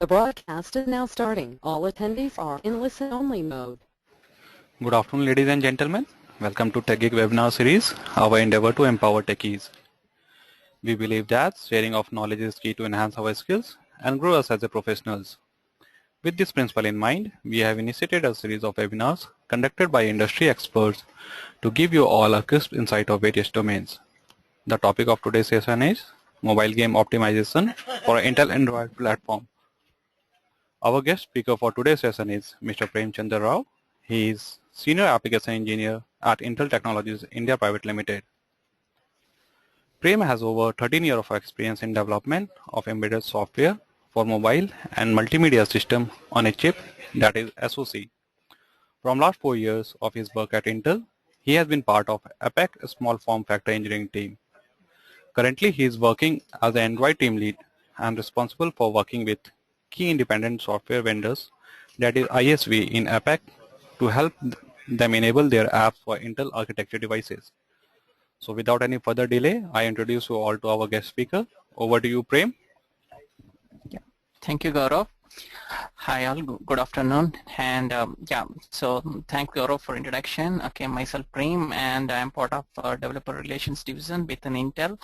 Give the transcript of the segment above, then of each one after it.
The broadcast is now starting. All attendees are in listen-only mode. Good afternoon, ladies and gentlemen. Welcome to TechGeek webinar series, our endeavor to empower techies. We believe that sharing of knowledge is key to enhance our skills and grow us as a professionals. With this principle in mind, we have initiated a series of webinars conducted by industry experts to give you all a crisp insight of various domains. The topic of today's session is mobile game optimization for Intel Android platform. Our guest speaker for today's session is Mr. Prem Chandra Rao. He is Senior Application Engineer at Intel Technologies India Private Limited. Prem has over 13 years of experience in development of embedded software for mobile and multimedia system on a chip, that is SoC. From last 4 years of his work at Intel, he has been part of APEC, a small form factor engineering team. Currently, he is working as an Android team lead and responsible for working with key independent software vendors, that is ISV in APEC, to help them enable their apps for Intel architecture devices. So without any further delay, I introduce you all to our guest speaker. Over to you, Prem. Yeah, thank you, Gaurav. Hi all, good afternoon, and so thank Gaurav for introduction. Okay, myself Prem, and I'm part of developer relations division within Intel.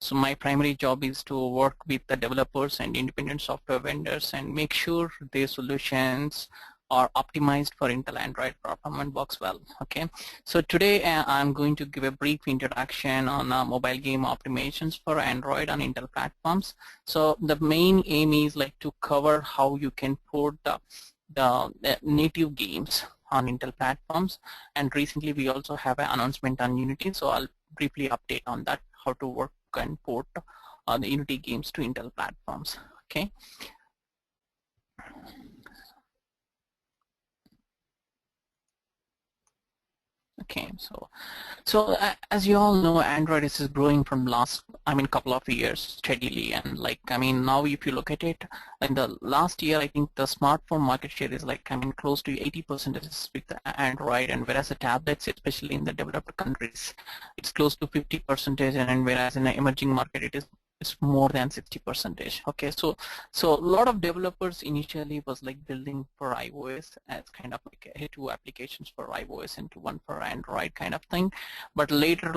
So my primary job is to work with the developers and independent software vendors and make sure their solutions are optimized for Intel Android platform and works well. Okay, so today I'm going to give a brief introduction on mobile game optimizations for Android on Intel platforms. So the main aim is like to cover how you can port the native games on Intel platforms, and recently we also have an announcement on Unity, so I'll briefly update on that, how to work and port the Unity games to Intel platforms. Okay. Okay, so as you all know, Android is growing from couple of years steadily, and now if you look at it, in the last year, I think the smartphone market share is close to 80% with the Android, and whereas the tablets, especially in the developed countries, it's close to 50%, and whereas in the emerging market, it's more than 60%. Okay, so a lot of developers initially was building for iOS as kind of two applications for iOS and one for Android kind of thing, but later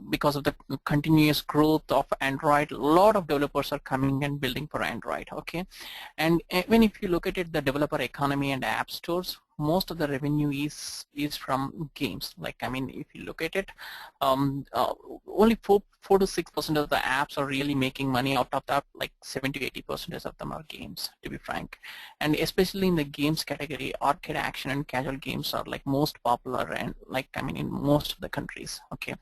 because of the continuous growth of Android, a lot of developers are coming and building for Android. Okay, and even if you look at it, the developer economy and app stores, most of the revenue is from games. If you look at it, only 4 to 6% of the apps are really making money. Out of that, 70 to 80% of them are games, to be frank. And especially in the games category, arcade, action, and casual games are most popular, and in most of the countries. Okay,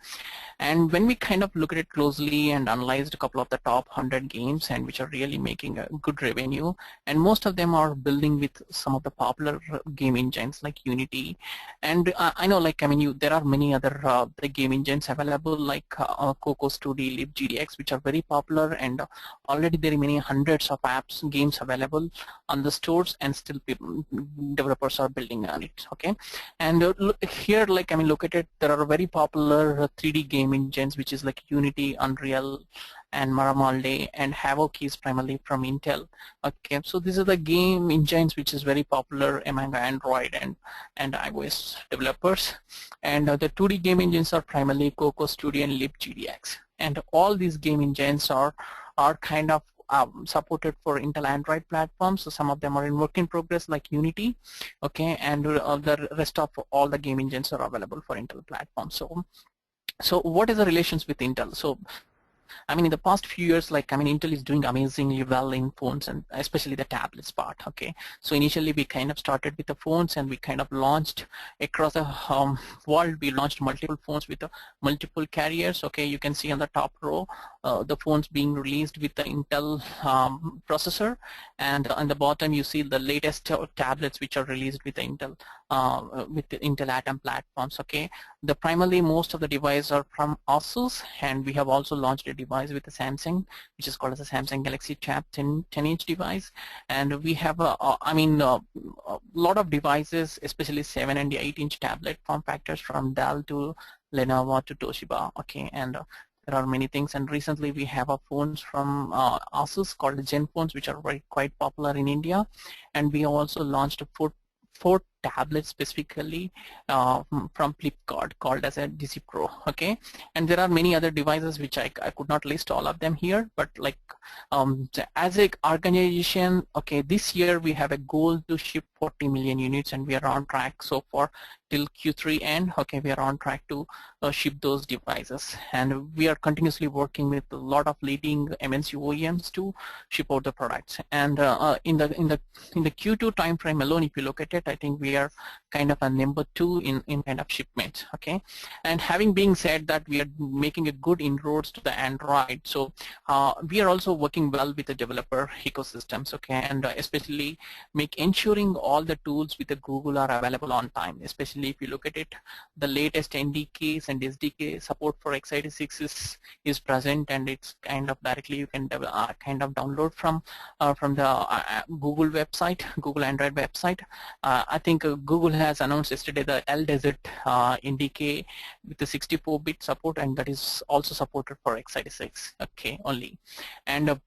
and when we kind of look at it closely and analyzed a couple of the top 100 games and which are really making a good revenue, and most of them are building with some of the popular game engines like Unity, and I know there are many other the game engines available like Cocos 2D, libgdx, which are very popular, and already there are many hundreds of apps, games available on the stores, and still developers are building on it. Okay, and here look at it, there are very popular 3D game engines which is like Unity, Unreal, and Maramalde, and Havoc is primarily from Intel. Okay, so these are the game engines which is very popular among Android and iOS developers, and the 2D game engines are primarily Cocos 2D and libgdx, and all these game engines are kind of supported for Intel Android platforms. So some of them are in work in progress like Unity. Okay, and the rest of all the game engines are available for Intel platforms. So what is the relations with Intel? So in the past few years, Intel is doing amazingly well in phones, and especially the tablets part. Okay, so initially we kind of started with the phones, and we kind of launched across the world. We launched multiple phones with multiple carriers. Okay, you can see on the top row the phones being released with the Intel processor, and on the bottom you see the latest tablets which are released with the Intel Atom platforms. Okay, the primarily most of the devices are from Asus, and we have also launched a device with the Samsung, which is called as a Samsung Galaxy Tab 10-inch device, and we have a lot of devices, especially 7 and 8-inch tablet form factors from Dell to Lenovo to Toshiba. Okay, and there are many things, and recently we have phones from Asus called the Gen phones, which are quite popular in India, and we also launched a four tablets specifically from Flipkart called as a DC Pro. Okay, and there are many other devices which I could not list all of them here, but like as a organization, okay, this year we have a goal to ship 40 million units, and we are on track so far till Q3 end. Okay, we are on track to ship those devices, and we are continuously working with a lot of leading MNC OEMs to ship out the products. And in the Q2 time frame alone, if you look at it, I think we are kind of a number 2 in kind of shipment. Okay, and having been said that, we are making a good inroads to the Android, so we are also working well with the developer ecosystems. Okay, and especially ensuring all the tools with the Google are available on time. Especially if you look at it, the latest NDKs and SDK support for x86 is present, and it's kind of directly you can kind of download from the Google website, Google Android website. I think Google has announced yesterday the L Desert NDK with the 64-bit support, and that is also supported for x86. Okay, only, and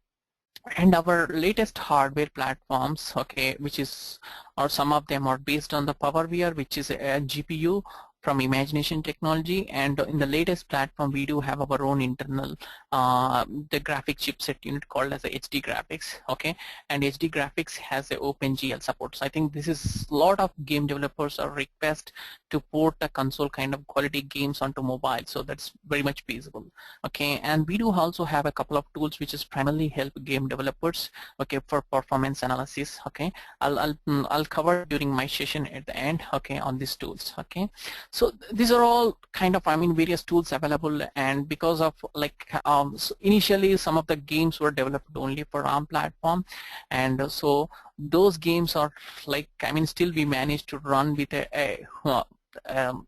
our latest hardware platforms, okay, which is, or some of them are based on the PowerVR, which is a GPU from Imagination Technology, and in the latest platform we do have our own internal the graphic chipset unit called as a HD graphics. Okay, and HD graphics has a OpenGL support. So I think this is a lot of game developers are request to port a console kind of quality games onto mobile, so that's very much feasible. Okay, and we do also have a couple of tools which is primarily help game developers, okay, for performance analysis. Okay, I'll cover during my session at the end, okay, on these tools. Okay, so these are all kind of, I mean, various tools available, and because of like so initially some of the games were developed only for ARM platform, and so those games are like, I mean, still we managed to run with a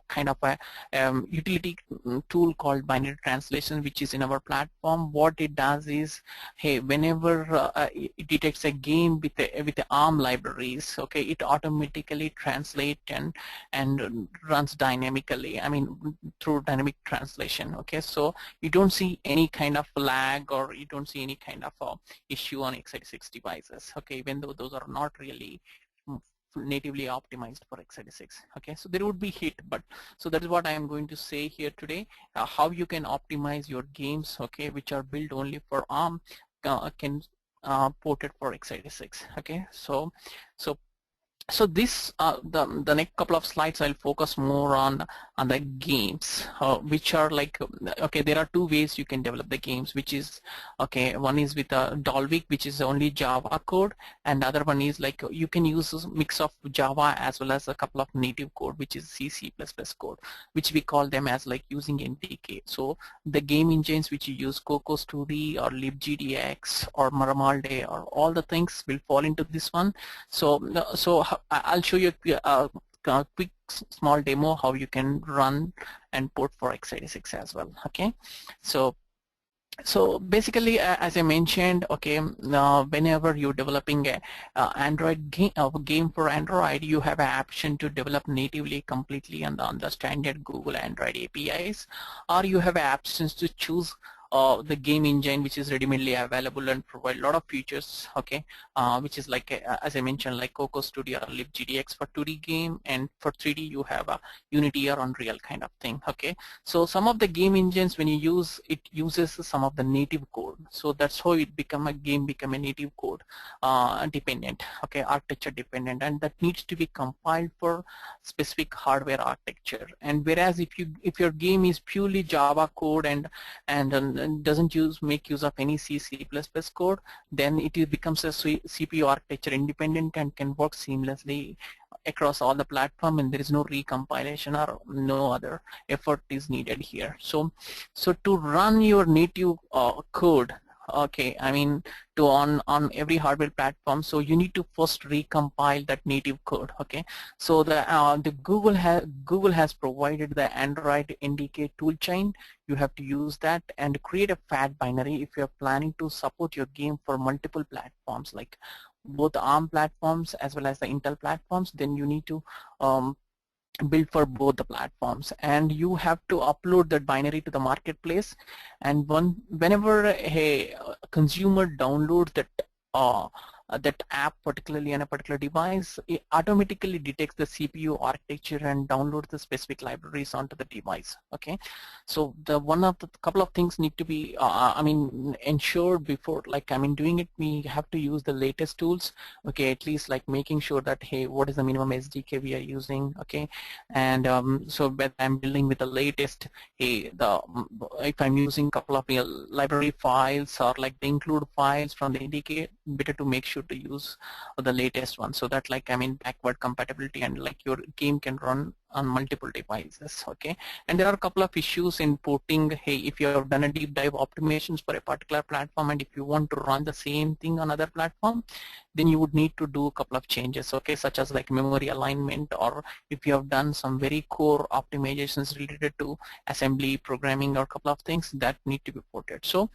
kind of a utility tool called binary translation, which is in our platform. What it does is, hey, whenever it detects a game with the ARM libraries, okay, it automatically translates and runs dynamically, I mean, through dynamic translation. Okay, so you don't see any kind of lag, or you don't see any kind of issue on x86 devices. Okay, even though those are not really natively optimized for x86. Okay, so there would be hit, but so that is what I am going to say here today, how you can optimize your games, okay, which are built only for ARM, can port it for x86. Okay, so this the next couple of slides I'll focus more on the games, which are like, okay, there are two ways you can develop the games, which is, okay, one is with a Dalvik, which is only Java code, and the other one is like you can use a mix of Java as well as a couple of native code, which is C++ code, which we call them as like using NTK. So the game engines which you use, Cocos 2D or libgdx or Maramalde or all the things will fall into this one. So I'll show you a quick small demo how you can run and port for x86 as well. Okay, so basically, as I mentioned, okay, whenever you're developing a Android game for Android, you have an option to develop natively completely on the standard Google Android APIs, or you have options to choose the game engine which is readily available and provide a lot of features, okay, which is like, as I mentioned, like Coco Studio or libgdx for 2D game, and for 3D you have a Unity or Unreal kind of thing. Okay, so some of the game engines, when you use it, uses some of the native code, so that's how it become a native code dependent, okay, architecture dependent, and that needs to be compiled for specific hardware architecture. And whereas if your game is purely Java code and doesn't make use of any C++ code, then it becomes a CPU architecture independent and can work seamlessly across all the platform, and there is no recompilation or no other effort is needed here. So to run your native code, okay, I mean, to on every hardware platform, so you need to first recompile that native code. Okay, so the Google has provided the Android NDK toolchain. You have to use that and create a FAT binary if you are planning to support your game for multiple platforms, like both ARM platforms as well as the Intel platforms. Then you need to built for both the platforms, and you have to upload that binary to the marketplace. And whenever a consumer downloads that app, particularly on a particular device, it automatically detects the CPU architecture and downloads the specific libraries onto the device. Okay, so the one of the couple of things need to be ensured before, like doing it. We have to use the latest tools. Okay, at least like making sure that, hey, what is the minimum SDK we are using? Okay, and so when I'm building with the latest, hey, if I'm using a couple of library files or like the include files from the NDK, better to make sure to use the latest one, so that like backward compatibility and like your game can run on multiple devices. Okay, and there are a couple of issues in porting. Hey, if you have done a deep dive optimizations for a particular platform and if you want to run the same thing on another platform, then you would need to do a couple of changes, okay, such as like memory alignment, or if you have done some very core optimizations related to assembly programming or a couple of things that need to be ported. So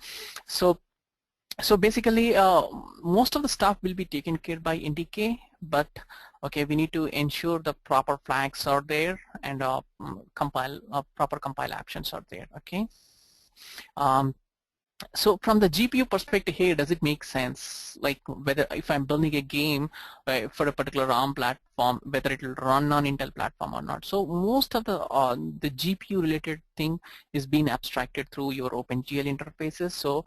basically, most of the stuff will be taken care by NDK, but okay, we need to ensure the proper flags are there and proper compile actions are there. Okay. So from the GPU perspective here, does it make sense? Like whether if I'm building a game for a particular ARM platform, whether it will run on Intel platform or not. So most of the GPU related thing is being abstracted through your OpenGL interfaces. So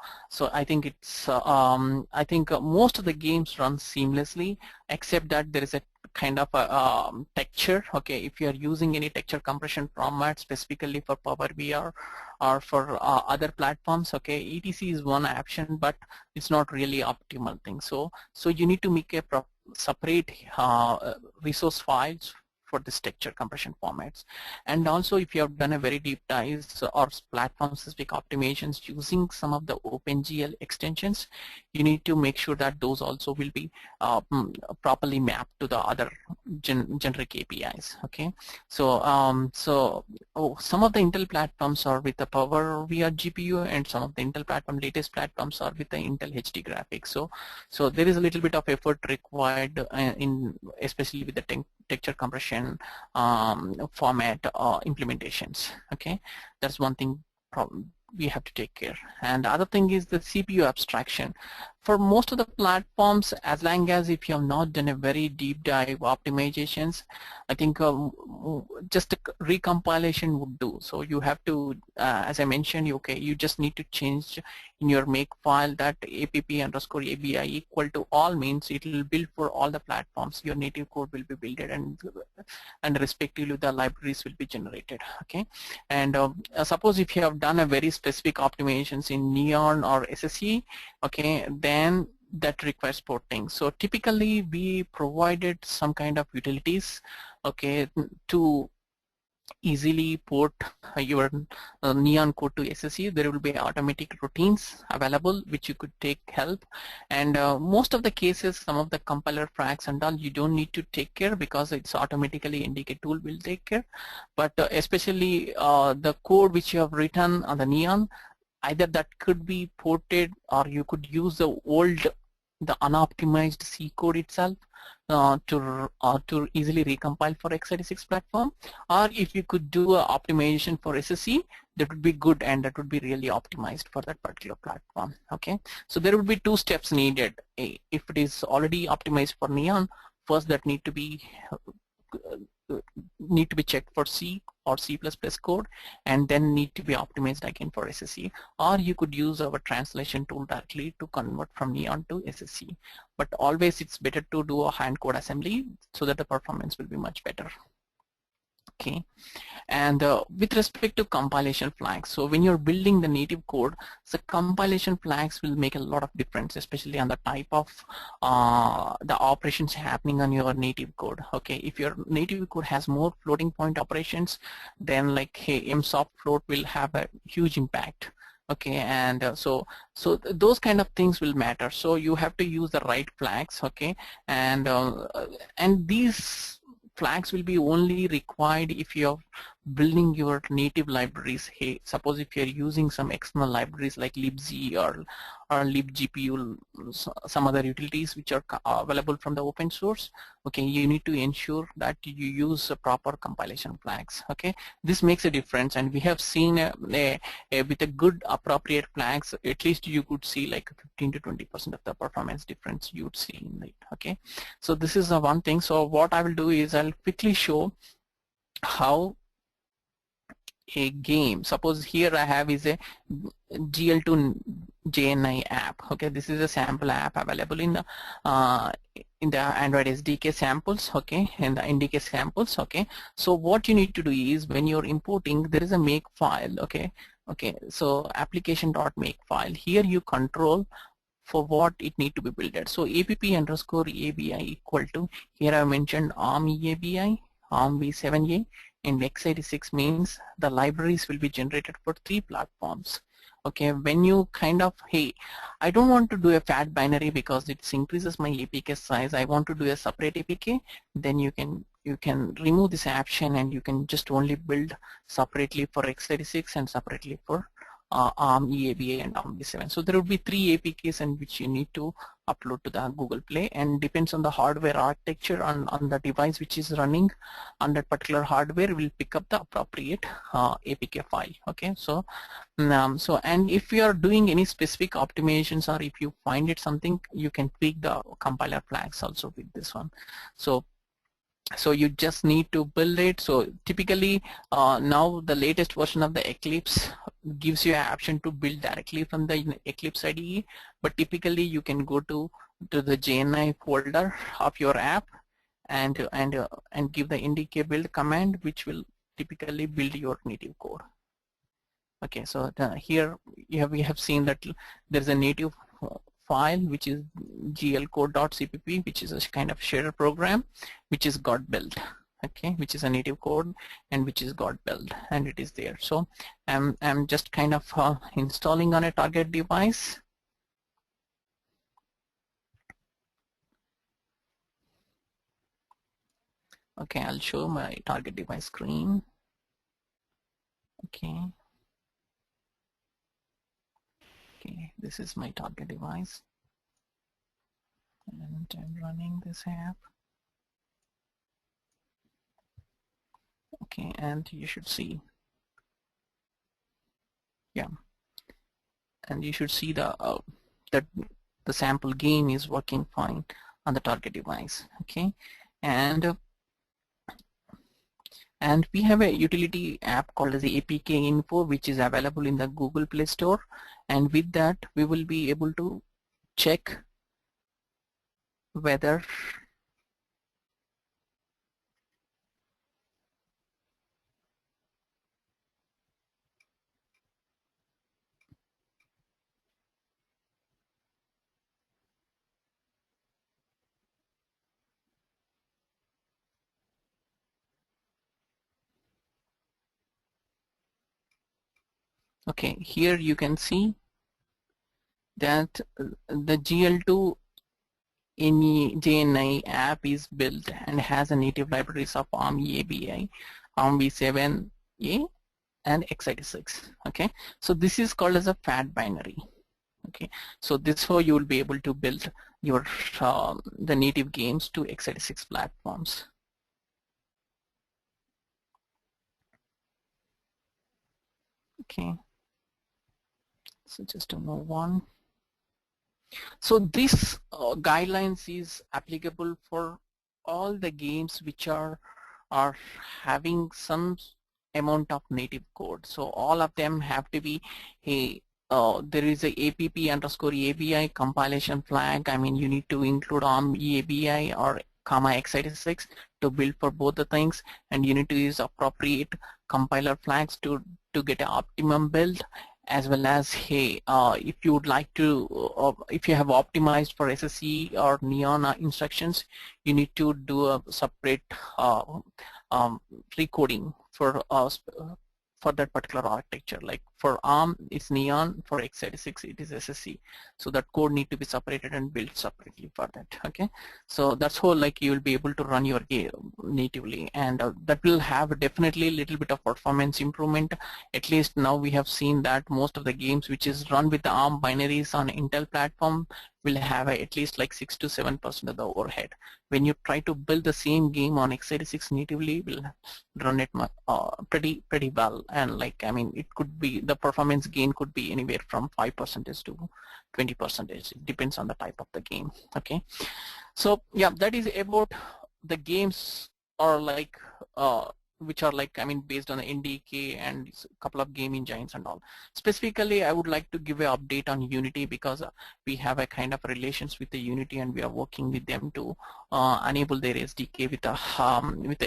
I think it's most of the games run seamlessly, except that there is a kind of a texture. Okay, if you are using any texture compression format specifically for Power BI or for other platforms, okay, etc is one option, but it's not really optimal thing. So you need to make a separate resource files for this texture compression formats. And also, if you have done a very deep dives or platform specific optimizations using some of the OpenGL extensions, you need to make sure that those also will be properly mapped to the other generic APIs. Okay, so some of the Intel platforms are with the Power VR GPU, and some of the Intel latest platforms are with the Intel HD graphics. So there is a little bit of effort required especially with the texture compression format implementations. Okay, that's one thing we have to take care. And the other thing is the CPU abstraction. For most of the platforms, as long as if you have not done a very deep dive optimizations, I think just a recompilation would do. So you have to, as I mentioned, you just need to change in your make file that app_abi equal to all means it will build for all the platforms. Your native code will be built and respectively the libraries will be generated. Okay, and suppose if you have done a very specific optimizations in Neon or SSE, okay, then that requires porting. So typically we provided some kind of utilities, okay, to easily port your Neon code to SSE. There will be automatic routines available which you could take help, and most of the cases, some of the compiler flags and all, you don't need to take care because it's automatically NDK tool will take care. But especially the code which you have written on the Neon, either that could be ported or you could use the unoptimized C code itself to easily recompile for x86 platform, or if you could do a optimization for SSE, that would be good and that would be really optimized for that particular platform. Okay, so there will be two steps needed. If it is already optimized for Neon, first that need to be checked for C or C++ code, and then need to be optimized again for SSE, or you could use our translation tool directly to convert from Neon to SSE. But always it's better to do a hand code assembly so that the performance will be much better. Okay, and with respect to compilation flags, so when you're building the native code, the compilation flags will make a lot of difference, especially on the type of the operations happening on your native code. Okay, if your native code has more floating point operations, then like, hey, msoft float will have a huge impact. Okay, and so those kind of things will matter. So you have to use the right flags. Okay, and these flags will be only required if you have building your native libraries. Hey, suppose if you're using some external libraries like libc or libgpu, some other utilities which are available from the open source, okay, you need to ensure that you use proper compilation flags. Okay, this makes a difference, and we have seen with a good appropriate flags, at least you could see like 15 to 20% of the performance difference you would see in it. Okay, so this is one thing. So what I will do is I'll quickly show how a game, suppose here I have is a GL2 JNI app. Okay, this is a sample app available in the Android SDK samples, okay, and the NDK samples. Okay, so what you need to do is when you're importing, there is a make file. Okay, so application.make file. Here you control for what it need to be built. So app_abi equal to, here I mentioned ARM EABI, ARM v7a, and x86 means the libraries will be generated for 3 platforms. Okay, when you kind of, hey, I don't want to do a fat binary because it increases my APK size, I want to do a separate APK, then you can remove this option and you can just only build separately for x86 and separately for ARM EABA and ARM v7. So there will be 3 APKs in which you need to upload to the Google Play, and depends on the hardware architecture on the device which is running on that particular hardware will pick up the appropriate APK file. Okay, so and if you are doing any specific optimizations or if you find it something, you can tweak the compiler flags also with this one. So you just need to build it. So typically now the latest version of the Eclipse gives you an option to build directly from the Eclipse IDE, but typically you can go to the JNI folder of your app and give the ndk build command, which will typically build your native code. Okay, so here we have seen that there is a native file which is glcode.cpp, which is a kind of shader program which is got built. Okay, which is a native code and which is got built, and it is there. So I'm just kind of installing on a target device. Okay, I'll show my target device screen. Okay, this is my target device, and I'm running this app. Okay, and you should see, yeah, and you should see that the sample game is working fine on the target device. Okay, and we have a utility app called as the APK info, which is available in the Google Play Store, and with that we will be able to check whether okay, here you can see that the GL2 JNI app is built and has a native libraries of ARM EABI, ARM v7a, and x86. Okay, so this is called as a fat binary. Okay, so this how you will be able to build your the native games to x86 platforms. Okay, so just to move on. So this guidelines is applicable for all the games which are having some amount of native code. So all of them have to be there is a app_abi compilation flag. I mean, you need to include ARM EABI or x86 to build for both the things, and you need to use appropriate compiler flags to get an optimum build, as well as, hey, if you would like to, if you have optimized for SSE or Neon instructions, you need to do a separate recoding for that particular architecture. Like for ARM it's Neon, for x86 it is SSC. So that code need to be separated and built separately for that. Okay, so that's how like you will be able to run your game natively, and that will have definitely a little bit of performance improvement. At least now we have seen that most of the games which is run with the ARM binaries on Intel platform will have at least like 6 to 7% of the overhead. When you try to build the same game on x86 natively, will run it pretty well, and like I mean it could be the performance gain could be anywhere from 5% to 20%. It depends on the type of the game. Okay, so yeah, that is about the games are like which are like I mean based on the NDK and a couple of game engines and all. Specifically, I would like to give an update on Unity because we have a kind of relations with the Unity and we are working with them to enable their SDK with the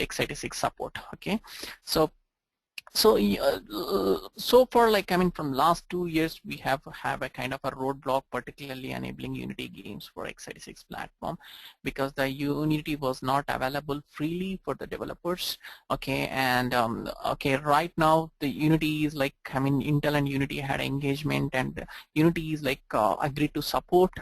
x86 support. Okay, so so far, like I mean, from last 2 years, we have a kind of a roadblock, particularly enabling Unity games for x86 platform, because the Unity was not available freely for the developers. Okay, and okay, right now the Unity is like I mean, Intel and Unity had engagement, and Unity is like agreed to support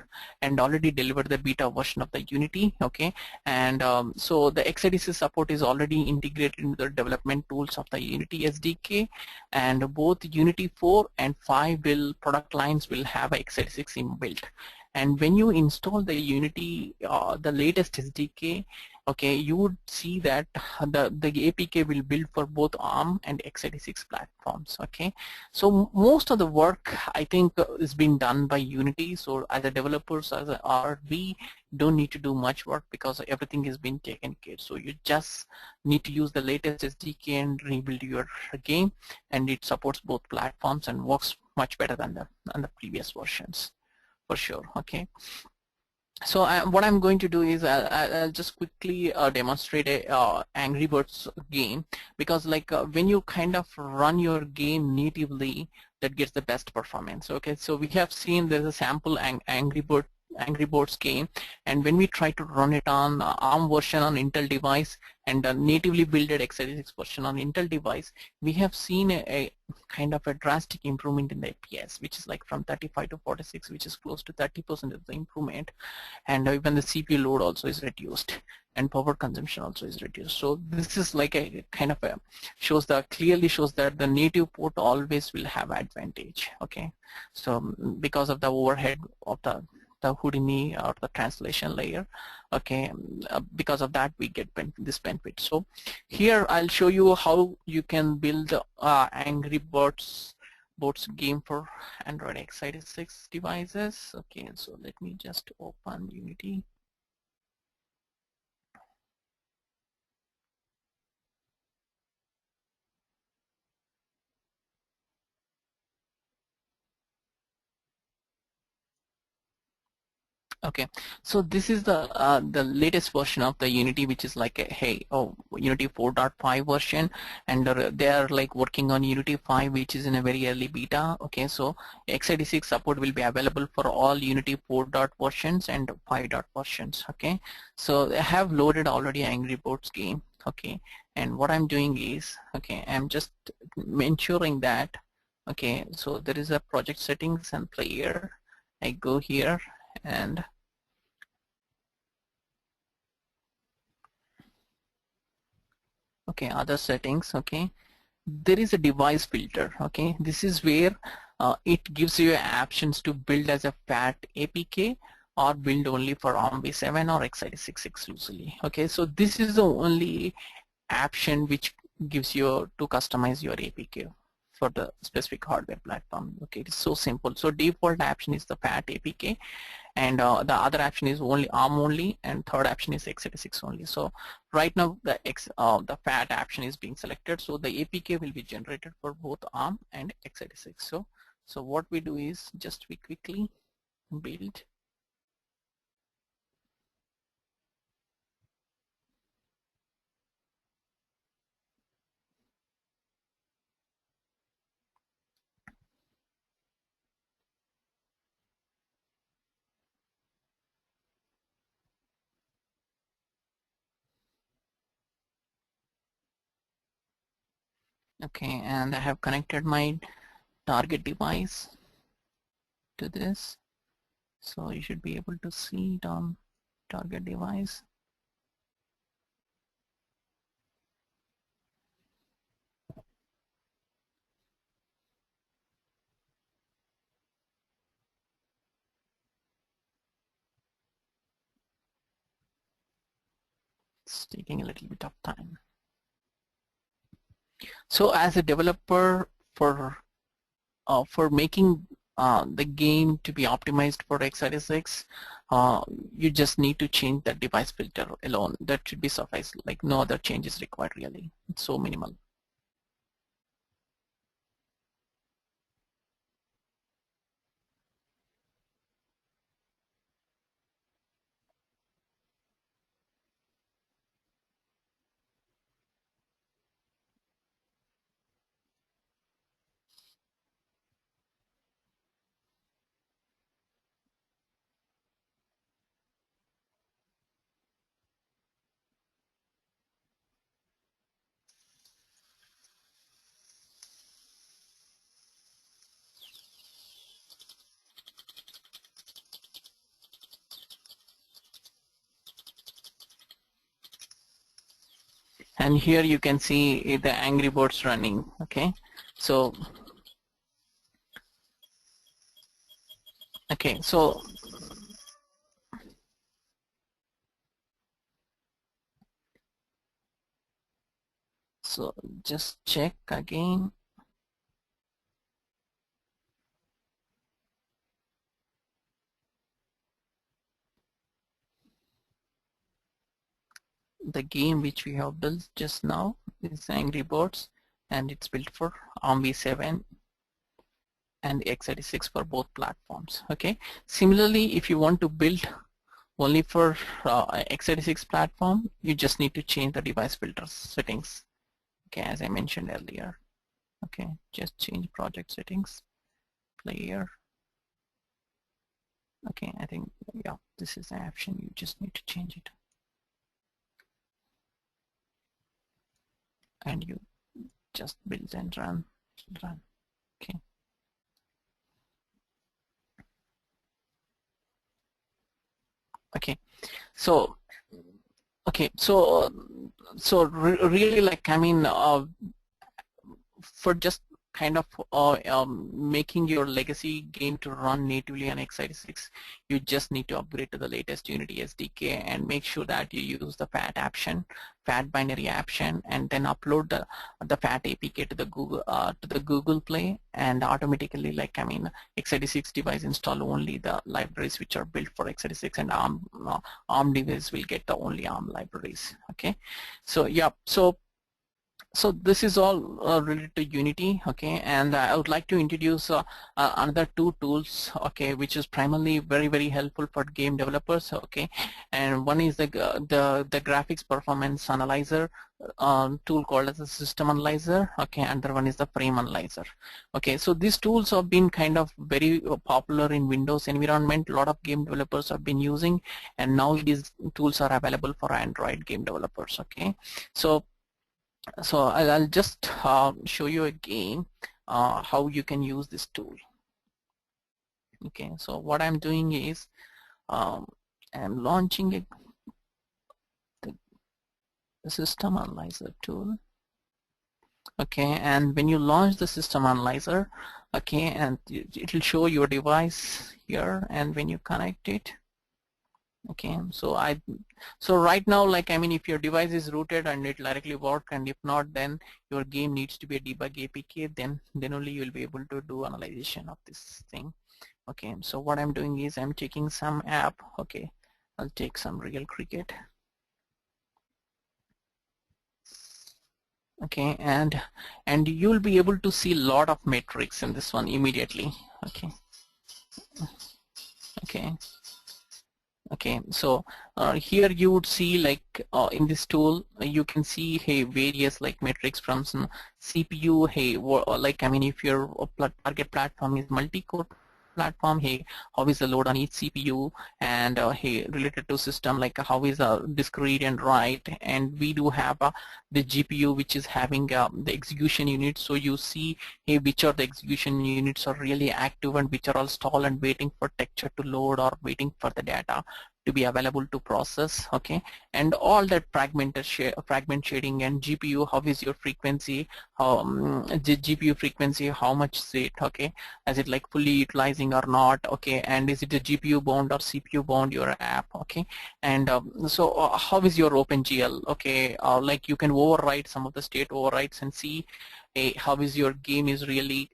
and already delivered the beta version of the Unity. Okay, and so the x86 support is already integrated into the development tools of the Unity SDK, and both Unity 4 and 5 product lines will have x86 inbuilt. And when you install the Unity, the latest SDK, okay, you would see that the APK will build for both ARM and x86 platforms. Okay, so most of the work I think is being done by Unity. So as a developers, we don't need to do much work because everything has been taken care. So you just need to use the latest SDK and rebuild your game, and it supports both platforms and works much better than the previous versions, for sure. Okay, so what I'm going to do is I'll just quickly demonstrate a Angry Birds game, because like when you kind of run your game natively, that gets the best performance. Okay, so we have seen there's a sample Angry Birds game, and when we try to run it on ARM version on Intel device and a natively builded x86 version on Intel device, we have seen a kind of a drastic improvement in the FPS, which is like from 35 to 46, which is close to 30% of the improvement, and even the CPU load also is reduced and power consumption also is reduced. So this is like a kind of a clearly shows that the native port always will have advantage. Okay, so because of the overhead of the Houdini or the translation layer, okay, because of that we get this benefit. So here I'll show you how you can build Angry Birds game for Android x86 devices. Okay, so let me just open Unity. Okay, so this is the latest version of the Unity, which is like Unity 4.5 version, and they are like working on Unity 5, which is in a very early beta. Okay, so x86 support will be available for all Unity 4 versions and 5 versions. Okay, so I have loaded already Angry Birds game. Okay, and what I'm doing is, okay, I'm just ensuring that, okay, so there is a project settings and player. I go here and okay, other settings. Okay, there is a device filter. Okay, this is where it gives you options to build as a FAT APK or build only for ARM-v7 or x86 exclusively. Okay, so this is the only option which gives you to customize your APK for the specific hardware platform. Okay, it is so simple. So default option is the FAT APK, and the other option is only ARM only, and third option is x86 only. So right now the FAT option is being selected, so the APK will be generated for both ARM and x86. So what we do is just we quickly build. Okay, and I have connected my target device to this. So you should be able to see it on target device. It's taking a little bit of time. So as a developer, for making the game to be optimized for x86, you just need to change the device filter alone. That should be suffice. Like no other change is required really. It's so minimal. And here you can see the Angry Birds running. Okay, so so just check again. The game which we have built just now is Angry Birds, and it's built for ARM v7 and x86 for both platforms. Okay. Similarly, if you want to build only for x86 platform, you just need to change the device filters settings. Okay, as I mentioned earlier. Okay, just change project settings, player. Okay, I think yeah, this is the option. You just need to change it, and you just build and run. Okay. Okay, so really, like, I mean, for just kind of making your legacy game to run natively on x86, you just need to upgrade to the latest Unity SDK and make sure that you use the fat binary option, and then upload the fat APK to the Google Play, and automatically, like, I mean, x86 device install only the libraries which are built for x86, and ARM device will get the only ARM libraries. Okay, so yeah, so this is all related to Unity. Okay, and I would like to introduce another two tools, okay, which is primarily very helpful for game developers. Okay, and one is the graphics performance analyzer tool called as a system analyzer. Okay, and the other one is the frame analyzer. Okay, so these tools have been kind of very popular in Windows environment. A lot of game developers have been using, and now these tools are available for Android game developers. Okay, so I'll just show you again how you can use this tool. Okay, so what I'm doing is I'm launching the system analyzer tool. Okay, and when you launch the system analyzer, okay, and it will show your device here, and when you connect it, okay, so right now, like, I mean, if your device is rooted and it directly work, and if not, then your game needs to be a debug APK, then only you'll be able to do analysis of this thing. Okay, so what I'm doing is I'm taking some app. Okay, I'll take some real cricket. Okay, and you'll be able to see a lot of metrics in this one immediately. Okay, so here you would see, like, in this tool you can see, hey, various like metrics from some CPU. Hey, like, I mean, if your target platform is multi-core platform, hey, how is the load on each CPU, and hey, related to system, like how is disk read and write. And we do have the GPU, which is having the execution unit, so you see, hey, which are the execution units are really active and which are all stalled and waiting for texture to load or waiting for the data to be available to process. Okay, and all that fragment shading, and GPU, how is your frequency, the GPU frequency, how much is it, okay, is it like fully utilizing or not, okay, and is it a GPU bound or CPU bound your app, okay, and so how is your OpenGL, okay, like you can override some of the state overrides and see how is your game is really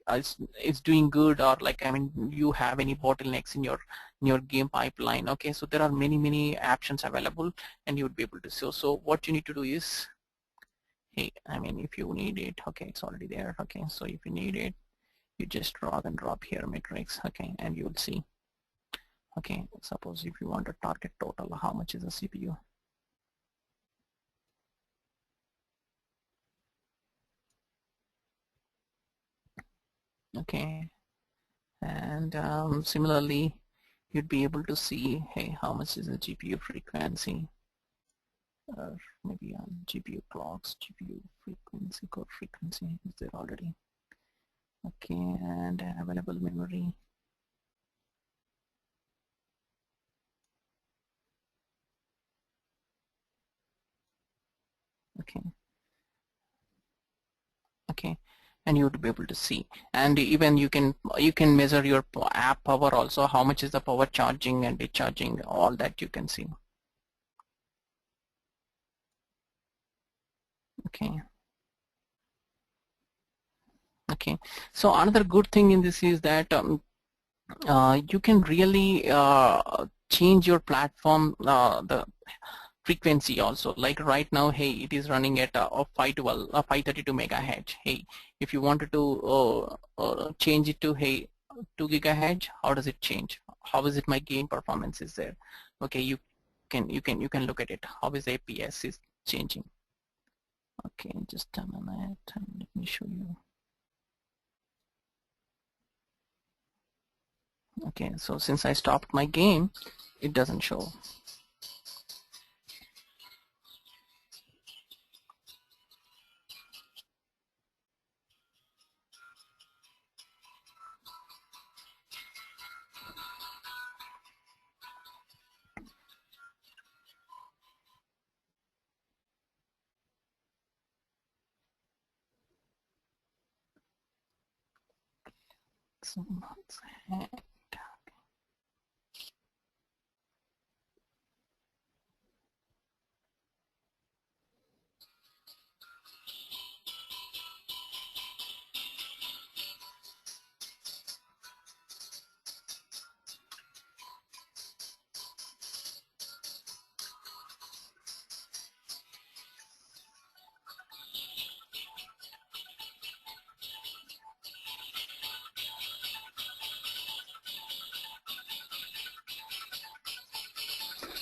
is doing good, or like, I mean, you have any bottlenecks in your game pipeline. Okay, so there are many options available, and you would be able to see. So what you need to do is, hey, I mean, if you need it, okay, it's already there. Okay, so if you need it, you just drag and drop here matrix, okay, and you'll see. Okay, suppose if you want a target total, how much is the CPU? Okay, and similarly, you'd be able to see, hey, how much is the GPU frequency, or maybe on GPU clocks, GPU frequency, core frequency is there already. Okay, and available memory. Okay. Okay, and you would be able to see, and even you can measure your app power also, how much is the power charging and discharging, all that you can see. Okay. Okay, so another good thing in this is that you can really change your platform, the frequency also. Like right now, hey, it is running at 532 megahertz. Hey, if you wanted to change it to, hey, 2 gigahertz, how does it change? How is it my game performance is there? Okay, you can look at it. How is APS is changing? Okay, just a minute, let me show you. Okay, so since I stopped my game, it doesn't show.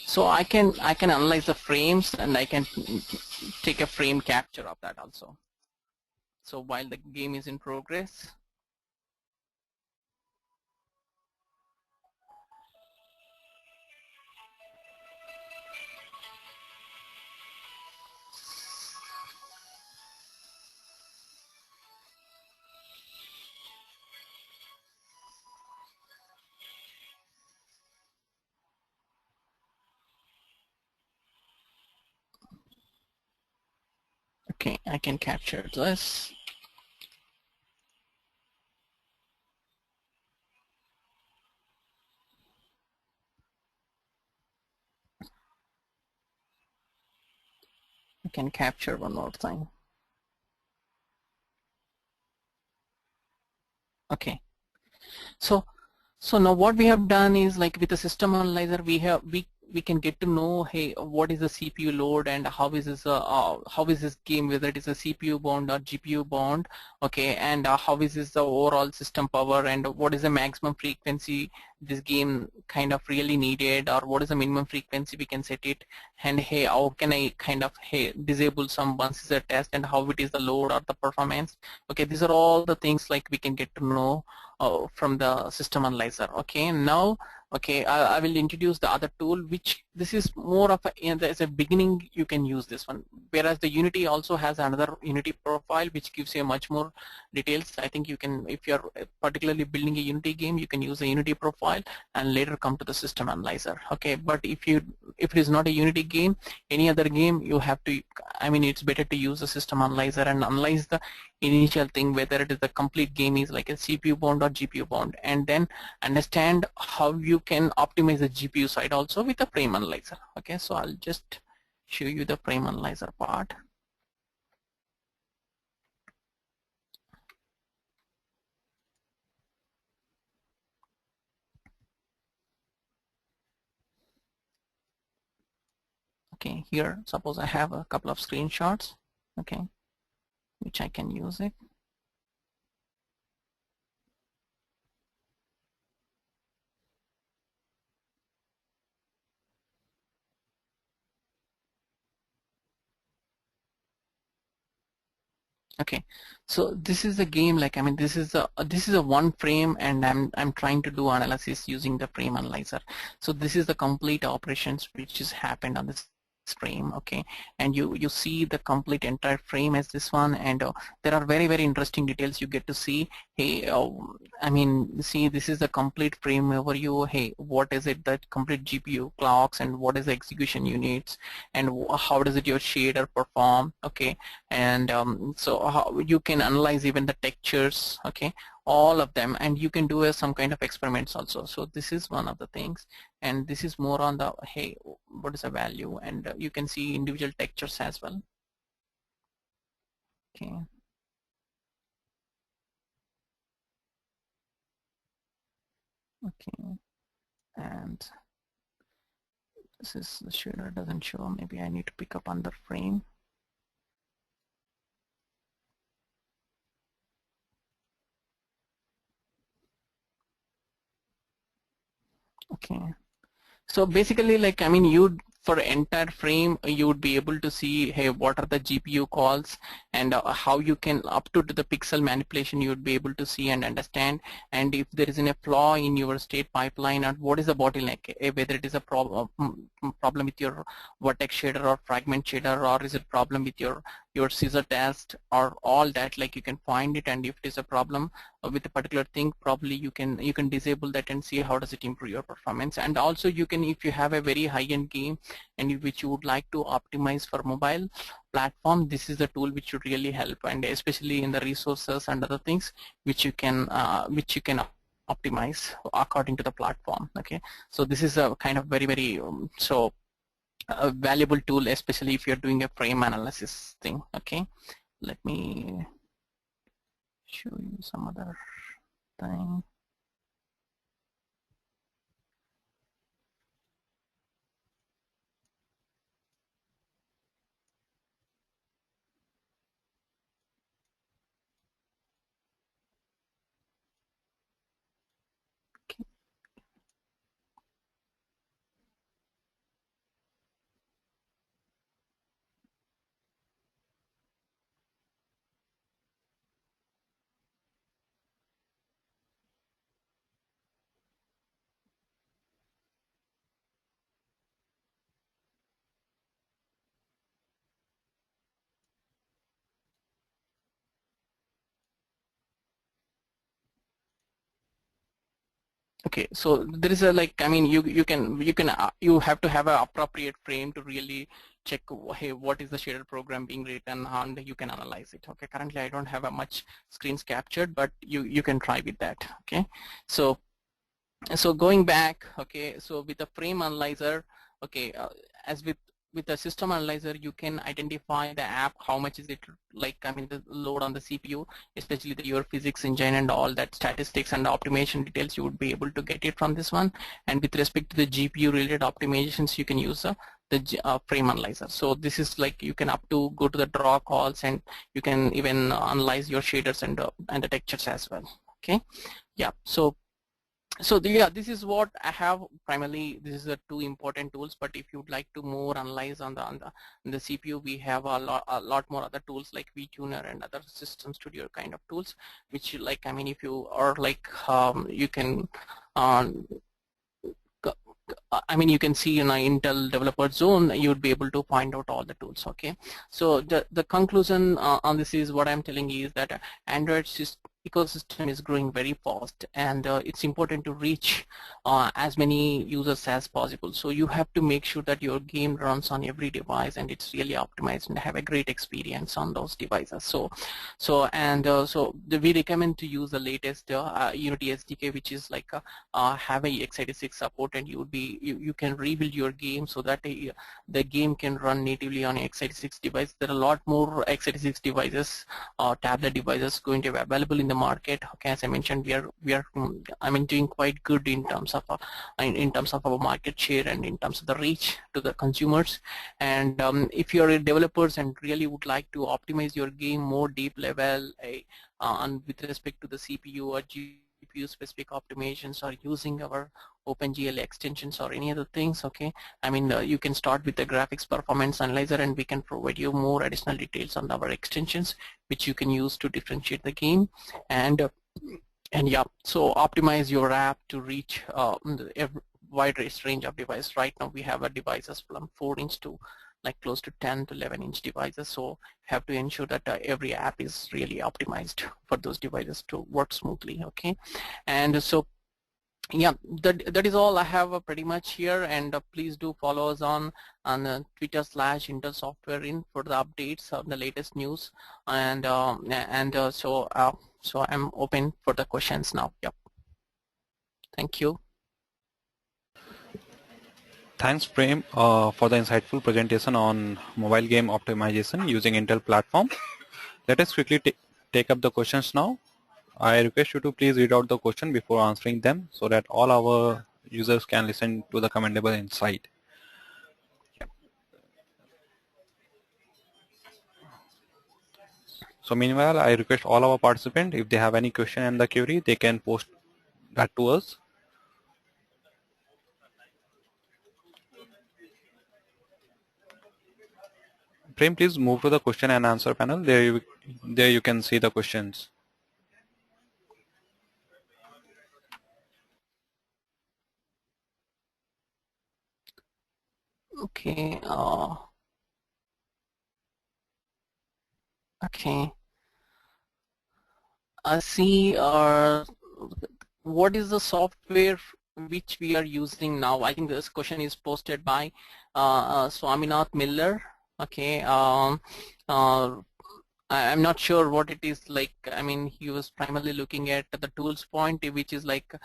So I can analyze the frames, and I can take a frame capture of that also. So while the game is in progress, okay, I can capture this. I can capture one more thing. Okay, so now what we have done is, like, with the system analyzer, we can get to know, hey, what is the CPU load, and how is this game, whether it is a CPU bound or GPU bound, okay, and how is this the overall system power, and what is the maximum frequency this game kind of really needed, or what is the minimum frequency we can set it, and hey, how can I kind of, hey, disable some once is a test, and how it is the load or the performance. Okay, these are all the things like we can get to know from the system analyzer. Okay, now I will introduce the other tool, which this is more of as a beginning you can use this one, whereas the Unity also has another Unity profile which gives you much more details. I think you can, if you're particularly building a Unity game, you can use a Unity profile and later come to the system analyzer. Okay, but if it is not a Unity game, any other game, you have to, I mean, it's better to use the system analyzer and analyze the initial thing, whether it is the complete game is like a CPU bound or GPU bound, and then understand how you can optimize the GPU side also with the frame analyzer. Okay, so I'll just show you the frame analyzer part. Okay, here suppose I have a couple of screenshots, okay, which I can use it. Okay, so this is the game, like, I mean, this is a one frame, and I'm trying to do analysis using the frame analyzer. So this is the complete operations which has happened on this frame. Okay, and you see the complete entire frame as this one, and there are very interesting details you get to see. Hey, I mean, see, this is the complete frame overview. Hey, what is it that complete GPU clocks, and what is the execution units, and how does it your shader perform? Okay, and so how you can analyze even the textures, okay, all of them, and you can do some kind of experiments also. So this is one of the things, and this is more on the, hey, what is the value, and you can see individual textures as well. Okay, okay, and this is the shader doesn't show, maybe I need to pick up under frame. Okay, so basically, like, I mean, you for entire frame you would be able to see, hey, what are the GPU calls, and how you can up to the pixel manipulation you would be able to see and understand, and if there is a flaw in your state pipeline, and what is the bottleneck, whether it is a problem with your vertex shader or fragment shader, or is it problem with your scissor test, or all that, like you can find it, and if it is a problem with a particular thing, probably you can disable that and see how does it improve your performance. And also you can, if you have a very high-end game and which you would like to optimize for mobile platform, this is the tool which would really help, and especially in the resources and other things which you can optimize according to the platform. Okay, so this is a kind of very a valuable tool, especially if you're doing a frame analysis thing. Okay, let me show you some other thing. Okay, so there is a, like, I mean, you have to have an appropriate frame to really check, hey, what is the shader program being written, and you can analyze it. Okay, currently I don't have a much screens captured, but you can try with that. Okay, so going back, okay, so with the frame analyzer, okay, as with the system analyzer, you can identify the app, how much is it, like, I mean, the load on the CPU, especially your physics engine and all that statistics and optimization details, you would be able to get it from this one. And with respect to the GPU related optimizations, you can use the frame analyzer. So this is like, you can up to go to the draw calls, and you can even analyze your shaders and the textures as well. Okay, yeah, so So yeah, this is what I have primarily. This is the two important tools. But if you'd like to more analyze on the CPU, we have a lot more other tools like vtuner and other system studio kind of tools, which like I mean if you are like you can um, I mean, you can see in our Intel developer zone, you would be able to find out all the tools. Okay, so the conclusion on this is what I'm telling you is that Android ecosystem is growing very fast, and it's important to reach as many users as possible. So you have to make sure that your game runs on every device and it's really optimized and have a great experience on those devices. We recommend to use the latest Unity SDK, which is like have a x86 support, and you can rebuild your game so that the game can run natively on x86 device. There are a lot more x86 devices, tablet devices going to be available in the market. Okay, as I mentioned, we are I mean doing quite good in terms of in terms of our market share and in terms of the reach to the consumers. And if you're developers and really would like to optimize your game more deep level on with respect to the CPU or GPU specific optimizations, or using our OpenGL extensions or any other things, okay, I mean you can start with the graphics performance analyzer, and we can provide you more additional details on our extensions which you can use to differentiate the game. And yeah, so optimize your app to reach the wide range of device. Right now we have devices from 4-inch to like close to 10 to 11-inch devices, so you have to ensure that every app is really optimized for those devices to work smoothly. Okay, and so yeah, that is all I have pretty much here. And please do follow us on Twitter/Intel Software in for the updates of the latest news. So I'm open for the questions now. Yep. Thank you. Thanks, Prem, for the insightful presentation on mobile game optimization using Intel platform. Let us quickly take up the questions now. I request you to please read out the question before answering them so that all our users can listen to the commendable insight. So meanwhile, I request all our participants, if they have any question in the query, they can post that to us. Prem, please move to the question and answer panel. There you can see the questions. Okay. Okay. I see. What is the software which we are using now? I think this question is posted by Swaminath Miller. Okay. I'm not sure what it is like. I mean, he was primarily looking at the tools point, which is like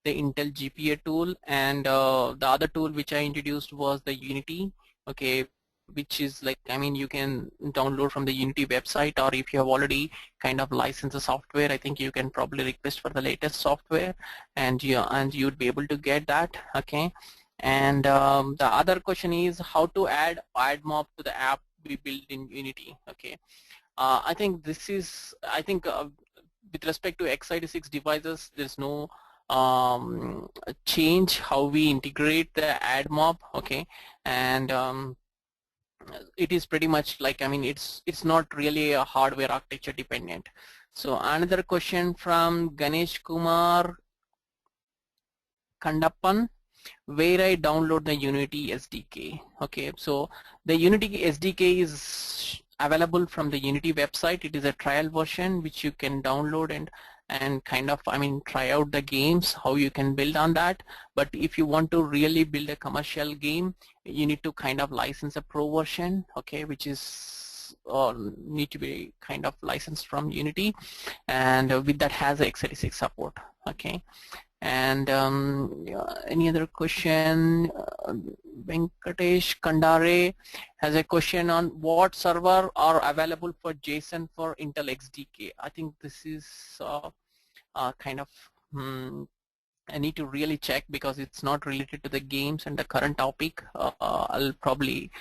the Intel GPA tool, and the other tool which I introduced was the Unity. Okay, which is like, I mean, you can download from the Unity website, or if you have already kind of licensed the software, I think you can probably request for the latest software, and you'd be able to get that. Okay, and the other question is how to add AdMob to the app we built in Unity. Okay. I think this is, with respect to x86 devices, there's no change how we integrate the AdMob. Okay, and it is pretty much like, I mean, it's not really a hardware architecture dependent. So another question from Ganesh Kumar Kandappan, where I download the Unity SDK. Okay, so the Unity SDK is available from the Unity website. It is a trial version which you can download and kind of, I mean, try out the games, how you can build on that. But if you want to really build a commercial game, you need to kind of license a pro version, okay, which is need to be kind of licensed from Unity, and with that has x86 support. Okay. And any other question? Venkatesh Kandare has a question on what server are available for JSON for Intel XDK. I think this is kind of I need to really check because it's not related to the games and the current topic. I'll probably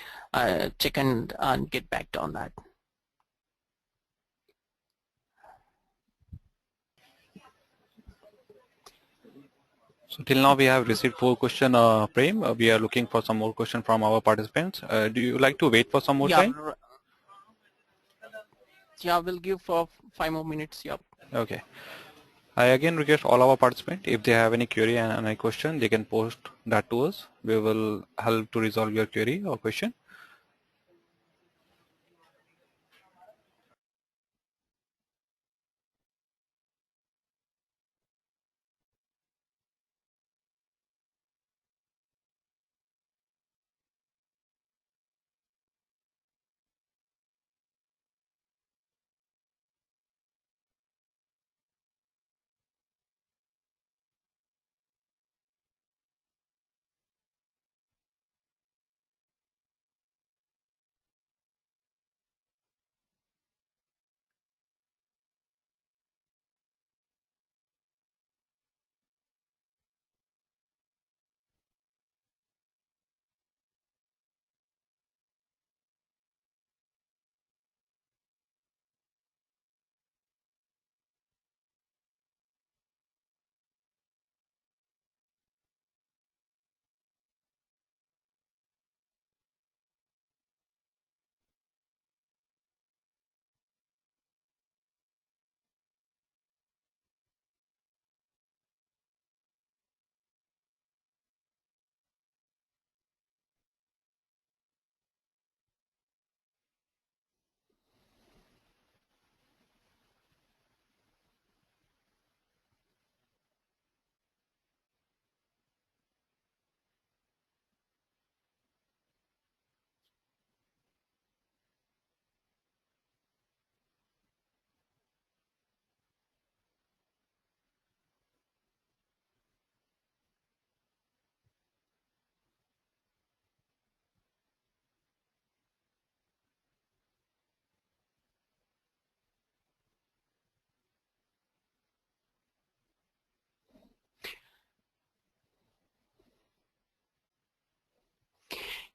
check and get back on that. So till now we have received 4 questions, Prem. We are looking for some more questions from our participants. Do you like to wait for some more Yeah, time? yeah, we'll give for 5 more minutes. Yeah. Okay. I again request all our participants, if they have any query and any question, they can post that to us. We will help to resolve your query or question.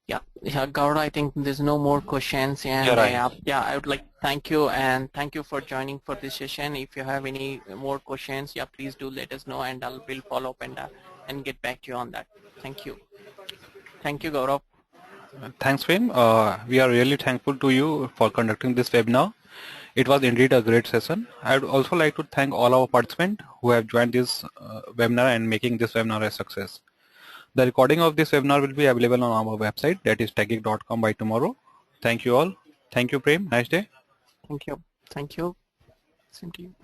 Yeah, Gaurav, I think there's no more questions, Yeah, and right. yeah, I would like to thank you and thank you for joining for this session. If you have any more questions, yeah, please do let us know, and will follow up and get back to you on that. Thank you, Gaurav. Thanks, Prem. We are really thankful to you for conducting this webinar. It was indeed a great session. I would also like to thank all our participants who have joined this webinar and making this webinar a success. The recording of this webinar will be available on our website, that is techgeek.com, by tomorrow. Thank you all. Thank you, Prem. Nice day. Thank you. Thank you. Same to you.